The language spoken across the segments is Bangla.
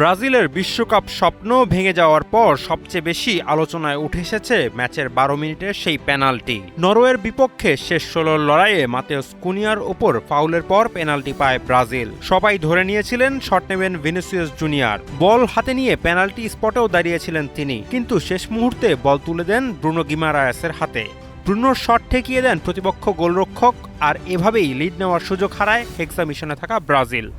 ব্রাজিলের বিশ্বকাপ স্বপ্ন ভেঙে যাওয়ার পর সবচেয়ে বেশি আলোচনায় উঠে এসেছে ম্যাচের ১২ মিনিটের সেই পেনাল্টি। নরওয়ের বিপক্ষে শেষ ১৬ লড়াইয়ে মাতেউস কুনিয়ার ওপর ফাউলের পর পেনাল্টি পায় ব্রাজিল। সবাই ধরে নিয়েছিলেন শট নেবেন ভিনিসিয়াস জুনিয়র। বল হাতে নিয়ে পেনাল্টি স্পটেও দাঁড়িয়েছিলেন তিনি, কিন্তু শেষ মুহূর্তে বল তুলে দেন ব্রুনো গিমারায়েসের হাতে। ব্রুনোর শট ঠেকিয়ে দেন প্রতিপক্ষ গোলরক্ষক, আর এভাবেই লিড নেওয়ার সুযোগ হারায় হেক্সা মিশনে থাকা ব্রাজিল।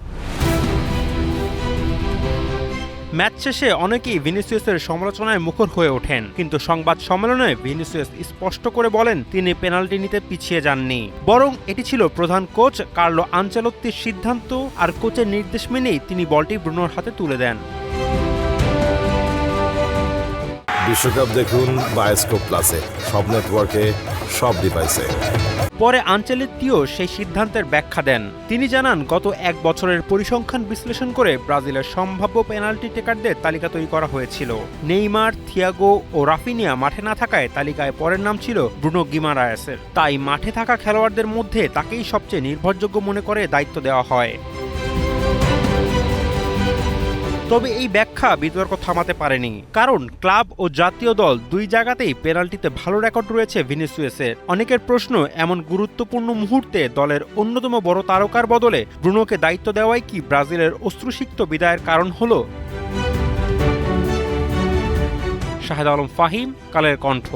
ম্যাচ শেষে অনেকেই ভিনিসিয়াসের সমালোচনায় মুখর হয়ে ওঠেন, কিন্তু সংবাদ সম্মেলনে ভিনিসিয়াস স্পষ্ট করে বলেন তিনি পেনাল্টি নিতে পিছিয়ে যাননি, বরং এটি ছিল প্রধান কোচ কার্লো আনচেলত্তির সিদ্ধান্ত, আর কোচের নির্দেশ মেনেই তিনি বলটি ব্রুনোর হাতে তুলে দেন। বিশ্বকাপ দেখুন বায়োস্কোপ প্লাসে, সব নেটওয়ার্কে, সব ডিভাইসে। পরে আনচেলত্তিও সেই সিদ্ধান্তের ব্যাখ্যা দেন। তিনি জানান, গত এক বছরের পরিসংখ্যান বিশ্লেষণ করে ব্রাজিলের সম্ভাব্য পেনাল্টি টেকারদের তালিকা তৈরি করা হয়েছিল। নেইমার, থিয়াগো ও রাফিনিয়া মাঠে না থাকায় তালিকায় পরের নাম ছিল ব্রুনো গিমারায়েসের। তাই মাঠে থাকা খেলোয়াড়দের মধ্যে তাকেই সবচেয়ে নির্ভরযোগ্য মনে করে দায়িত্ব দেওয়া হয়। তবে এই ব্যাখ্যা বিতর্ক থামাতে পারেনি, কারণ ক্লাব ও জাতীয় দল দুই জায়গাতেই পেনাল্টিতে ভালো রেকর্ড রয়েছে ভিনিসিয়াসের। অনেকের প্রশ্ন, এমন গুরুত্বপূর্ণ মুহূর্তে দলের অন্যতম বড় তারকার বদলে ব্রুনোকে দায়িত্ব দেওয়াই কি ব্রাজিলের অশ্রুসিক্ত বিদায়ের কারণ হলো? শাহেদ আলম ফাহিম, কালের কণ্ঠ।